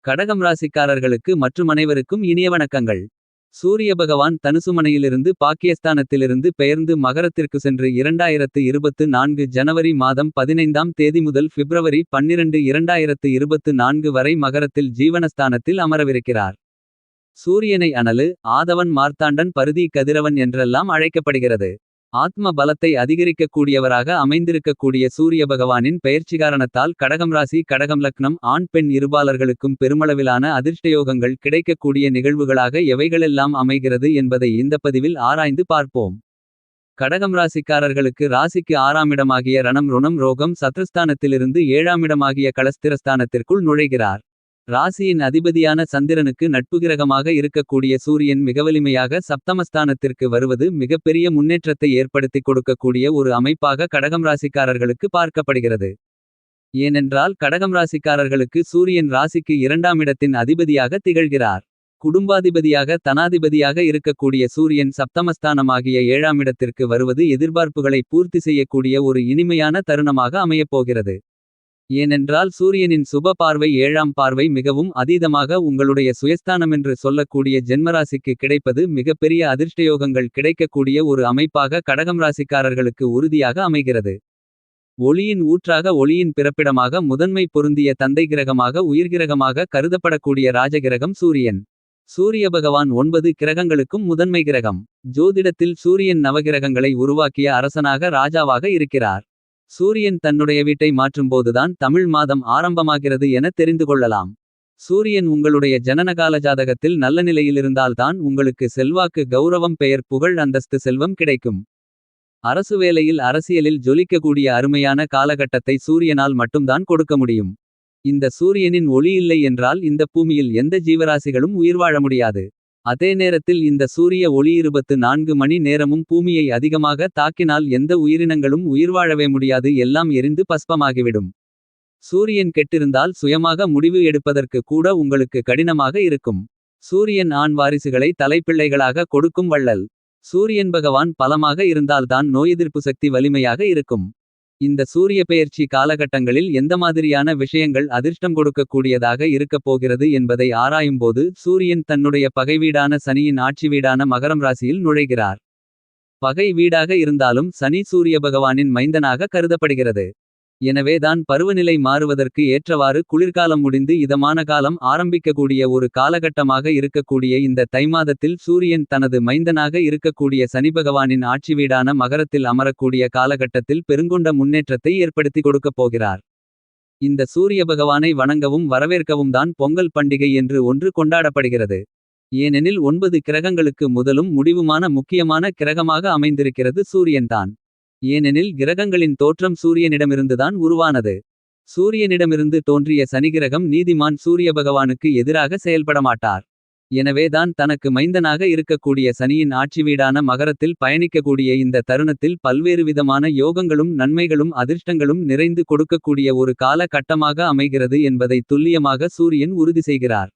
கடகம் ராசிக்காரர்களுக்கு மற்றும் அனைவருக்கும் இனிய வணக்கங்கள். சூரிய பகவான் தனுசுமனையிலிருந்து பாக்கியஸ்தானத்திலிருந்து பெயர்ந்து மகரத்திற்கு சென்று 2024 ஜனவரி மாதம் 15ஆம் தேதி முதல் பிப்ரவரி 12 2024 வரை மகரத்தில் ஜீவனஸ்தானத்தில் அமரவிருக்கிறார். சூரியனை அனலு ஆதவன் மார்த்தாண்டன் பருதி கதிரவன் என்றெல்லாம் அழைக்கப்படுகிறது. ஆத்ம பலத்தை அதிகரிக்கக்கூடியவராக அமைந்திருக்கக்கூடிய சூரிய பகவானின் பெயர்ச்சி காரணத்தால் கடகம் ராசி கடகம் லக்னம் ஆண் பெண் இருபாலர்களுக்கும் பெருமளவிலான அதிர்ஷ்டயோகங்கள் கிடைக்கக்கூடிய நிகழ்வுகளாக எவைகளெல்லாம் அமைகிறது என்பதை இந்த பதிவில் ஆராய்ந்து பார்ப்போம். கடகம் ராசிக்காரர்களுக்கு ராசிக்கு 6ஆம் இடமாகிய ரணம் ருணம் ரோகம் சத்ருஸ்தானத்திலிருந்து 7ஆம் இடமாகிய கலஸ்திரஸ்தானத்திற்குள் நுழைகிறார். ராசியின் அதிபதியான சந்திரனுக்கு நட்புகிரகமாக இருக்கக்கூடிய சூரியன் மிகவலிமையாக சப்தமஸ்தானத்திற்கு வருவது மிகப்பெரிய முன்னேற்றத்தை ஏற்படுத்திக் கொடுக்கக்கூடிய ஒரு அமைப்பாக கடகம் ராசிக்காரர்களுக்கு பார்க்கப்படுகிறது. ஏனென்றால் கடகம் ராசிக்காரர்களுக்கு சூரியன் ராசிக்கு 2ஆம் இடத்தின் அதிபதியாக திகழ்கிறார். குடும்பாதிபதியாக தனாதிபதியாக இருக்கக்கூடிய சூரியன் சப்தமஸ்தானமாகிய 7ஆம் இடத்திற்கு வருவது எதிர்பார்ப்புகளை பூர்த்தி செய்யக்கூடிய ஒரு இனிமையான தருணமாக அமையப்போகிறது. ஏனென்றால் சூரியனின் சுப பார்வை 7ஆம் பார்வை மிகவும் அதீதமாக உங்களுடைய சுயஸ்தானமென்று சொல்லக்கூடிய ஜென்மராசிக்கு கிடைப்பது மிகப்பெரிய அதிர்ஷ்டயோகங்கள் கிடைக்கக்கூடிய ஒரு அமைப்பாக கடகம் ராசிக்காரர்களுக்கு உறுதியாக அமைகிறது. ஒளியின் ஊற்றாக ஒளியின் பிறப்பிடமாக முதன்மை பொருந்திய தந்தை கிரகமாக உயிர்கிரகமாக கருதப்படக்கூடிய ராஜகிரகம் சூரியன். சூரிய பகவான் 9 கிரகங்களுக்கும் முதன்மை கிரகம். ஜோதிடத்தில் சூரியன் நவகிரகங்களை உருவாக்கிய அரசனாக ராஜாவாக இருக்கிறார். சூரியன் தன்னுடைய வீட்டை மாற்றும்போதுதான் தமிழ் மாதம் ஆரம்பமாகிறது என தெரிந்து கொள்ளலாம். சூரியன் உங்களுடைய ஜனனகால ஜாதகத்தில் நல்ல நிலையிலிருந்தால்தான் உங்களுக்கு செல்வாக்கு கௌரவம் பெயர் புகழ் அந்தஸ்து செல்வம் கிடைக்கும். அரசு வேலையில் அரசியலில் ஜொலிக்கக்கூடிய அருமையான காலகட்டத்தை சூரியனால் மட்டும்தான் கொடுக்க முடியும். இந்த சூரியனின் ஒளி இல்லை என்றால் இந்த பூமியில் எந்த ஜீவராசிகளும் உயிர் வாழ முடியாது. அதே நேரத்தில் இந்த சூரிய ஒளி 24 மணி நேரமும் பூமியை அதிகமாக தாக்கினால் எந்த உயிரினங்களும் உயிர் வாழவே முடியாது, எல்லாம் எரிந்து பஸ்பமாகிவிடும். சூரியன் கெட்டிருந்தால் சுயமாக முடிவு எடுப்பதற்கு கூட உங்களுக்கு கடினமாக இருக்கும். சூரியன் ஆண் வாரிசுகளை தலைப்பிள்ளைகளாக கொடுக்கும் வள்ளல். சூரியன் பகவான் பலமாக இருந்தால்தான் நோயெதிர்ப்பு சக்தி வலிமையாக இருக்கும். இந்த சூரிய பெயர்ச்சி காலகட்டங்களில் எந்த மாதிரியான விஷயங்கள் அதிர்ஷ்டம் கொடுக்கக்கூடியதாக இருக்கப் போகிறது என்பதை ஆராயும்போது சூரியன் தன்னுடைய பகை வீடான சனியின் ஆட்சி வீடான மகரம் ராசியில் நுழைகிறார். பகை வீடாக இருந்தாலும் சனி சூரிய பகவானின் மைந்தனாக கருதப்படுகிறது. எனவேதான் பருவநிலை மாறுவதற்கு ஏற்றவாறு குளிர்காலம் முடிந்து இதமான காலம் ஆரம்பிக்கக்கூடிய ஒரு காலகட்டமாக இருக்கக்கூடிய இந்த தைமாதத்தில் சூரியன் தனது மைந்தனாக இருக்கக்கூடிய சனி பகவானின் ஆட்சி வீடான மகரத்தில் அமரக்கூடிய காலகட்டத்தில் பெருங்கொண்ட முன்னேற்றத்தை ஏற்படுத்தி கொடுக்கப் போகிறார். இந்த சூரிய பகவானை வணங்கவும் வரவேற்கவும் தான் பொங்கல் பண்டிகை என்று ஒன்று கொண்டாடப்படுகிறது. ஏனெனில் 9 கிரகங்களுக்கு முதலும் முடிவுமான முக்கியமான கிரகமாக அமைந்திருக்கிறது சூரியன்தான். ஏனெனில் கிரகங்களின் தோற்றம் சூரியனிடமிருந்துதான் உருவானது. சூரியனிடமிருந்து தோன்றிய சனிகிரகம் நீதிமான் சூரிய பகவானுக்கு எதிராக செயல்படமாட்டார். எனவேதான் தனக்கு மைந்தனாக இருக்கக்கூடிய சனியின் ஆட்சி வீடான மகரத்தில் பயணிக்கக்கூடிய இந்த தருணத்தில் பல்வேறு விதமான யோகங்களும் நன்மைகளும் அதிர்ஷ்டங்களும் நிறைந்து கொடுக்கக்கூடிய ஒரு கால கட்டமாக அமைகிறது என்பதை துல்லியமாக சூரியன் உறுதி செய்கிறார்.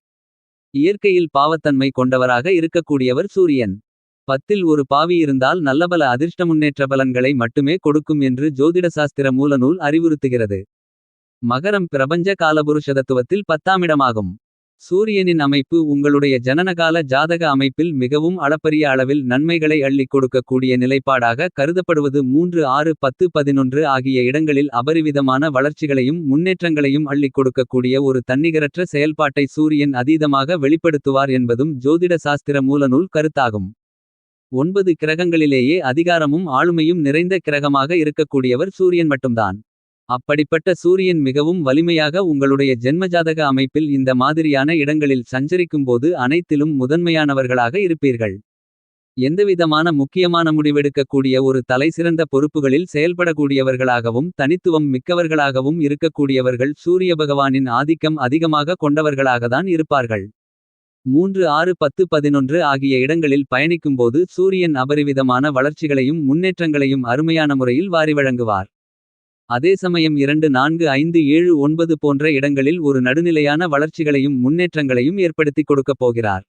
இயற்கையில் பாவத்தன்மை கொண்டவராக இருக்கக்கூடியவர் சூரியன். 10ல் ஒரு பாவி இருந்தால் நல்லபல அதிர்ஷ்ட முன்னேற்ற பலன்களை மட்டுமே கொடுக்கும் என்று ஜோதிடசாஸ்திர மூலநூல் அறிவுறுத்துகிறது. மகரம் பிரபஞ்ச காலபுருஷதத்துவத்தில் 10ஆம் இடமாகும். சூரியனின் அமைப்பு உங்களுடைய ஜனனகால ஜாதக அமைப்பில் மிகவும் அளப்பரிய அளவில் நன்மைகளை அள்ளிக் கொடுக்கக்கூடிய நிலைப்பாடாக கருதப்படுவது 3 6 10 11 ஆகிய இடங்களில் அபரிவிதமான வளர்ச்சிகளையும் முன்னேற்றங்களையும் அள்ளிக் கொடுக்கக்கூடிய ஒரு தன்னிகரற்ற செயல்பாட்டை சூரியன் அதீதமாக வெளிப்படுத்துவார் என்பதும் ஜோதிட சாஸ்திர மூலநூல் கருத்தாகும். 9 கிரகங்களிலேயே அதிகாரமும் ஆளுமையும் நிறைந்த கிரகமாக இருக்கக்கூடியவர் சூரியன் மட்டும்தான். அப்படிப்பட்ட சூரியன் மிகவும் வலிமையாக உங்களுடைய ஜென்மஜாதக அமைப்பில் இந்த மாதிரியான இடங்களில் சஞ்சரிக்கும்போது அனைத்திலும் முதன்மையானவர்களாக இருப்பீர்கள். எந்தவிதமான முக்கியமான முடிவெடுக்கக்கூடிய ஒரு தலைசிறந்த பொறுப்புகளில் செயல்படக்கூடியவர்களாகவும் தனித்துவம் மிக்கவர்களாகவும் இருக்கக்கூடியவர்கள் சூரிய பகவானின் ஆதிக்கம் அதிகமாக கொண்டவர்களாகத்தான் இருப்பார்கள். 3 6 10 11 ஆகிய இடங்களில் பயணிக்கும்போது சூரியன் அபரிவிதமான வளர்ச்சிகளையும் முன்னேற்றங்களையும் அருமையான முறையில் வாரி வழங்குவார். அதே சமயம் 2 4 5 7 9 போன்ற இடங்களில் ஒரு நடுநிலையான வளர்ச்சிகளையும் முன்னேற்றங்களையும் ஏற்படுத்திக் கொடுக்கப் போகிறார்.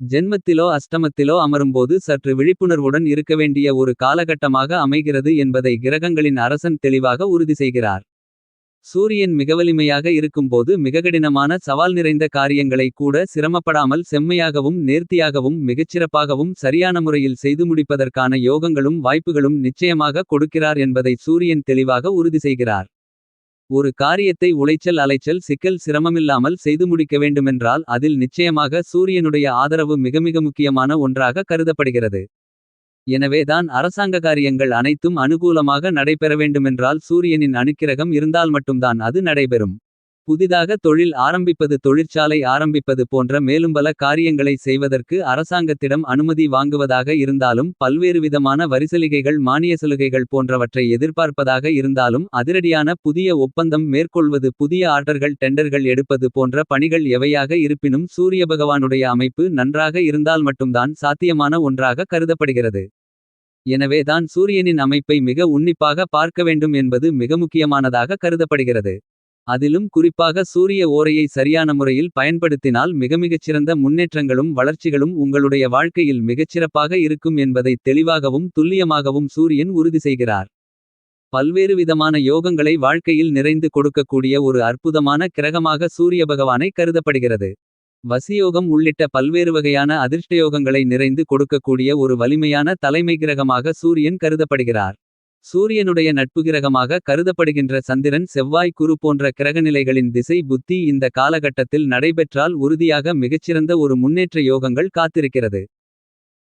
ஜென்மத்திலோ அஷ்டமத்திலோ அமரும்போது சற்று விழிப்புணர்வுடன் இருக்க வேண்டிய ஒரு காலகட்டமாக அமைகிறது என்பதை கிரகங்களின் அரசன் தெளிவாக உறுதி செய்கிறார். சூரியன் மிகவலிமையாக இருக்கும்போது மிககடினமான சவால் நிறைந்த காரியங்களை கூட சிரமப்படாமல் செம்மையாகவும் நேர்த்தியாகவும் மிகச்சிறப்பாகவும் சரியான முறையில் செய்து முடிப்பதற்கான யோகங்களும் வாய்ப்புகளும் நிச்சயமாக கொடுக்கிறார் என்பதை சூரியன் தெளிவாக உறுதி செய்கிறார். ஒரு காரியத்தை உளைச்சல் அலைச்சல் சிக்கல் சிரமமில்லாமல் செய்து முடிக்க வேண்டுமென்றால் அதில் நிச்சயமாக சூரியனுடைய ஆதரவு மிக முக்கியமான ஒன்றாக கருதப்படுகிறது. எனவேதான் அரசாங்க காரியங்கள் அனைத்தும் அனுகூலமாக நடைபெற வேண்டுமென்றால் சூரியனின் அனுக்கிரகம் இருந்தால் மட்டும்தான் அது நடைபெறும். புதிதாக தொழில் ஆரம்பிப்பது தொழிற்சாலை ஆரம்பிப்பது போன்ற மேலும் பல காரியங்களை செய்வதற்கு அரசாங்கத்திடம் அனுமதி வாங்குவதாக இருந்தாலும் பல்வேறு விதமான வரிசலுகைகள் மானிய சலுகைகள் போன்றவற்றை எதிர்பார்ப்பதாக இருந்தாலும் அதிரடியான புதிய ஒப்பந்தம் மேற்கொள்வது புதிய ஆர்டர்கள் டெண்டர்கள் எடுப்பது போன்ற பணிகள் எவையாக இருப்பினும் சூரிய பகவானுடைய அமைப்பு நன்றாக இருந்தால் மட்டும்தான் சாத்தியமான ஒன்றாக கருதப்படுகிறது. எனவேதான் சூரியனின் அமைப்பை மிக உன்னிப்பாக பார்க்க வேண்டும் என்பது மிக முக்கியமானதாக கருதப்படுகிறது. அதிலும் குறிப்பாக சூரிய ஓரையை சரியான முறையில் பயன்படுத்தினால் மிகச்சிறந்த முன்னேற்றங்களும் வளர்ச்சிகளும் உங்களுடைய வாழ்க்கையில் மிகச்சிறப்பாக இருக்கும் என்பதை தெளிவாகவும் துல்லியமாகவும் சூரியன் உறுதி செய்கிறார். பல்வேறு விதமான யோகங்களை வாழ்க்கையில் நிறைந்து கொடுக்கக்கூடிய ஒரு அற்புதமான கிரகமாக சூரிய பகவானை கருதப்படுகிறது. வசியோகம் உள்ளிட்ட பல்வேறு வகையான அதிர்ஷ்டயோகங்களை நிறைந்து கொடுக்கக்கூடிய ஒரு வலிமையான தலைமை கிரகமாக சூரியன் கருதப்படுகிறார். சூரியனுடைய நட்புகிரகமாக கருதப்படுகின்ற சந்திரன் செவ்வாய் குரு போன்ற கிரகநிலைகளின் திசை புத்தி இந்த காலகட்டத்தில் நடைபெற்றால் உறுதியாக மிகச்சிறந்த ஒரு முன்னேற்ற யோகங்கள் காத்திருக்கிறது.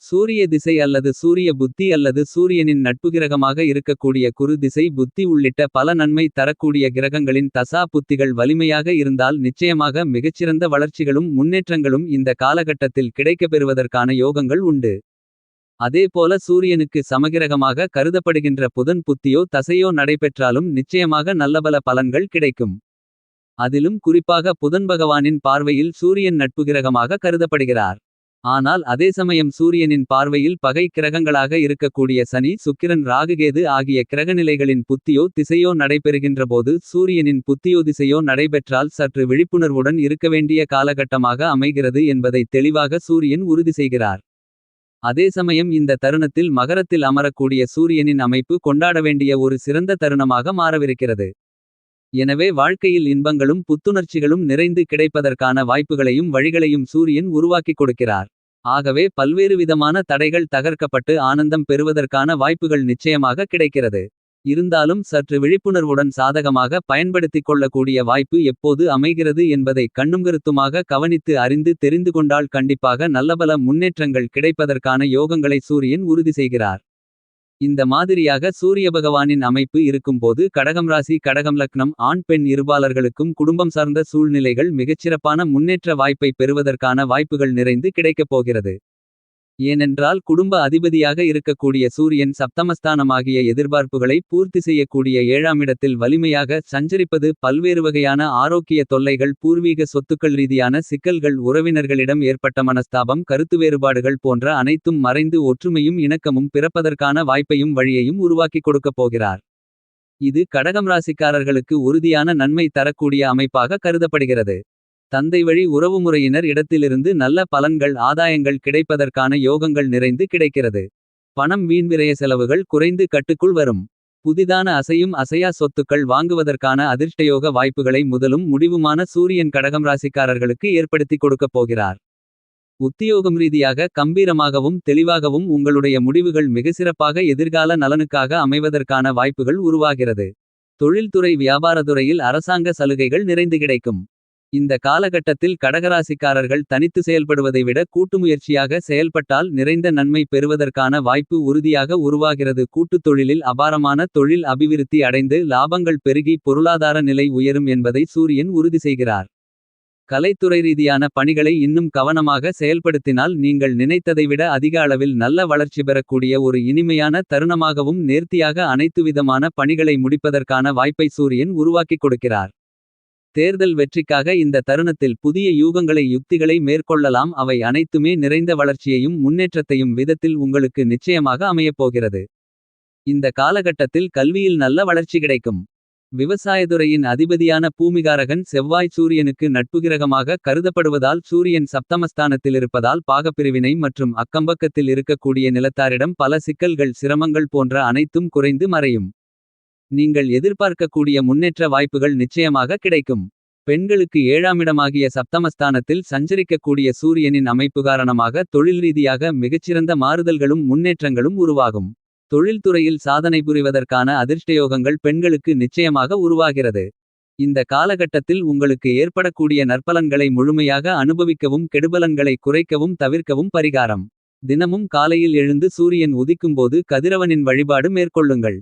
சூரிய திசை அல்லது சூரிய புத்தி அல்லது சூரியனின் நட்புகிரகமாக இருக்கக்கூடிய குரு திசை புத்தி உள்ளிட்ட பல நன்மை தரக்கூடிய கிரகங்களின் தசா புத்திகள் வலிமையாக இருந்தால் நிச்சயமாக மிகச்சிறந்த வளர்ச்சிகளும் முன்னேற்றங்களும் இந்த காலகட்டத்தில் கிடைக்கப்பெறுவதற்கான யோகங்கள் உண்டு. அதேபோல சூரியனுக்கு சமகிரகமாக கருதப்படுகின்ற புதன் புத்தியோ தசையோ நடைபெற்றாலும் நிச்சயமாக நல்லபல பலன்கள் கிடைக்கும். அதிலும் குறிப்பாக புதன் பகவானின் பார்வையில் சூரியன் நட்புகிரகமாக கருதப்படுகிறார். ஆனால் அதே சமயம் சூரியனின் பார்வையில் பகை கிரகங்களாக இருக்கக்கூடிய சனி சுக்கிரன் ராகுகேது ஆகிய கிரகநிலைகளின் புத்தியோ திசையோ நடைபெறுகின்றபோது சூரியனின் புத்தியோ திசையோ நடைபெற்றால் சற்று விழிப்புணர்வுடன் இருக்க வேண்டிய காலகட்டமாக அமைகிறது என்பதை தெளிவாக சூரியன் உறுதி செய்கிறார். அதே சமயம் இந்த தருணத்தில் மகரத்தில் அமரக்கூடிய சூரியனின் அமைப்பு கொண்டாட வேண்டிய ஒரு சிறந்த தருணமாக மாறவிருக்கிறது. எனவே வாழ்க்கையில் இன்பங்களும் புத்துணர்ச்சிகளும் நிறைந்து கிடைப்பதற்கான வாய்ப்புகளையும் வழிகளையும் சூரியன் உருவாக்கிக் கொடுக்கிறார். ஆகவே பல்வேறு விதமான தடைகள் தகர்க்கப்பட்டு ஆனந்தம் பெறுவதற்கான வாய்ப்புகள் நிச்சயமாக கிடைக்கிறது. இருந்தாலும் சற்று விழிப்புணர்வுடன் சாதகமாக பயன்படுத்திக் கொள்ளக்கூடிய வாய்ப்பு எப்போது அமைகிறது என்பதை கண்ணுங்கருத்துமாக கவனித்து அறிந்து தெரிந்து கொண்டால் கண்டிப்பாக நல்லபல முன்னேற்றங்கள் கிடைப்பதற்கான யோகங்களை சூரியன் உறுதி செய்கிறார். இந்த மாதிரியாக சூரிய பகவானின் அமைப்பு இருக்கும்போது கடகம் ராசி கடகம் லக்னம் ஆண் பெண் இருபாலர்களுக்கும் குடும்பம் சார்ந்த சூழ்நிலைகள் மிகச்சிறப்பான முன்னேற்ற வாய்ப்பை பெறுவதற்கான வாய்ப்புகள் நிறைந்து கிடைக்கப் போகிறது. ஏனென்றால் குடும்ப அதிபதியாக இருக்கக்கூடிய சூரியன் சப்தமஸ்தானமாகிய எதிர்பார்ப்புகளை பூர்த்தி செய்யக்கூடிய 7ஆம் இடத்தில் வலிமையாக சஞ்சரிப்பது பல்வேறு வகையான ஆரோக்கிய தொல்லைகள் பூர்வீக சொத்துக்கள் ரீதியான சிக்கல்கள் உறவினர்களிடம் ஏற்பட்ட மனஸ்தாபம் கருத்து வேறுபாடுகள் போன்ற அனைத்தும் மறைந்து ஒற்றுமையும் இணக்கமும் பிறப்பதற்கான வாய்ப்பையும் வழியையும் உருவாக்கிக் கொடுக்கப் போகிறார். இது கடகம் ராசிக்காரர்களுக்கு உறுதியான நன்மை தரக்கூடிய அமைப்பாக கருதப்படுகிறது. தந்தை வழி உறவுமுறையினர் இடத்திலிருந்து நல்ல பலன்கள் ஆதாயங்கள் கிடைப்பதற்கான யோகங்கள் நிறைந்து கிடைக்கிறது. பணம் வீண்விரய செலவுகள் குறைந்து கட்டுக்குள் வரும். புதிதான அசையும் அசையா சொத்துக்கள் வாங்குவதற்கான அதிர்ஷ்டயோக வாய்ப்புகளை முதலும் முடிவுமான சூரியன் கடகம் ராசிக்காரர்களுக்கு ஏற்படுத்தி கொடுக்கப் போகிறார். உத்தியோகம் ரீதியாக கம்பீரமாகவும் தெளிவாகவும் உங்களுடைய முடிவுகள் மிகச்சிறப்பாக எதிர்கால நலனுக்காக அமைவதற்கான வாய்ப்புகள் உருவாகிறது. தொழில்துறை வியாபாரத்துறையில் அரசாங்க சலுகைகள் நிறைந்து கிடைக்கும். இந்த காலகட்டத்தில் கடகராசிக்காரர்கள் தனித்து செயல்படுவதை விட கூட்டுமுயற்சியாக செயல்பட்டால் நிறைந்த நன்மை பெறுவதற்கான வாய்ப்பு உறுதியாக உருவாகிறது. கூட்டுத் தொழிலில் அபாரமான தொழில் அபிவிருத்தி அடைந்து லாபங்கள் பெருகி பொருளாதார நிலை உயரும் என்பதை சூரியன் உறுதி செய்கிறார். கலைத்துறை ரீதியான பணிகளை இன்னும் கவனமாக செயல்படுத்தினால் நீங்கள் நினைத்ததை விட அதிக அளவில் நல்ல வளர்ச்சி பெறக்கூடிய ஒரு இனிமையான தருணமாகவும் நேர்த்தியாக அனைத்து விதமான பணிகளை முடிப்பதற்கான வாய்ப்பை சூரியன் உருவாக்கிக் கொடுக்கிறார். தேர்தல் வெற்றிக்காக இந்த தருணத்தில் புதிய யூகங்களை யுக்திகளை மேற்கொள்ளலாம். அவை அனைத்துமே நிறைந்த வளர்ச்சியையும் முன்னேற்றத்தையும் விதத்தில் உங்களுக்கு நிச்சயமாக அமையப்போகிறது. இந்த காலகட்டத்தில் கல்வியில் நல்ல வளர்ச்சி கிடைக்கும். விவசாயத்துறையின் அதிபதியான பூமிகாரகன் செவ்வாய் சூரியனுக்கு நட்புகிரகமாக கருதப்படுவதால் சூரியன் சப்தமஸ்தானத்தில் இருப்பதால் பாகப்பிரிவினை மற்றும் அக்கம்பக்கத்தில் இருக்கக்கூடிய நிலத்தாரிடம் பல சிக்கல்கள் சிரமங்கள் போன்ற அனைத்தும் குறைந்து மறையும். நீங்கள் எதிர்பார்க்கக்கூடிய முன்னேற்ற வாய்ப்புகள் நிச்சயமாக கிடைக்கும். பெண்களுக்கு ஏழாமிடமாகிய சப்தமஸ்தானத்தில் சஞ்சரிக்கக்கூடிய சூரியனின் அமைப்பு காரணமாக தொழில் ரீதியாக மிகச்சிறந்த மாறுதல்களும் முன்னேற்றங்களும் உருவாகும். தொழில்துறையில் சாதனை புரிவதற்கான அதிர்ஷ்டயோகங்கள் பெண்களுக்கு நிச்சயமாக உருவாகிறது. இந்த காலகட்டத்தில் உங்களுக்கு ஏற்படக்கூடிய நற்பலன்களை முழுமையாக அனுபவிக்கவும் கெடுபலன்களை குறைக்கவும் தவிர்க்கவும் பரிகாரம். தினமும் காலையில் எழுந்து சூரியன் உதிக்கும்போது கதிரவனின் வழிபாடு மேற்கொள்ளுங்கள்.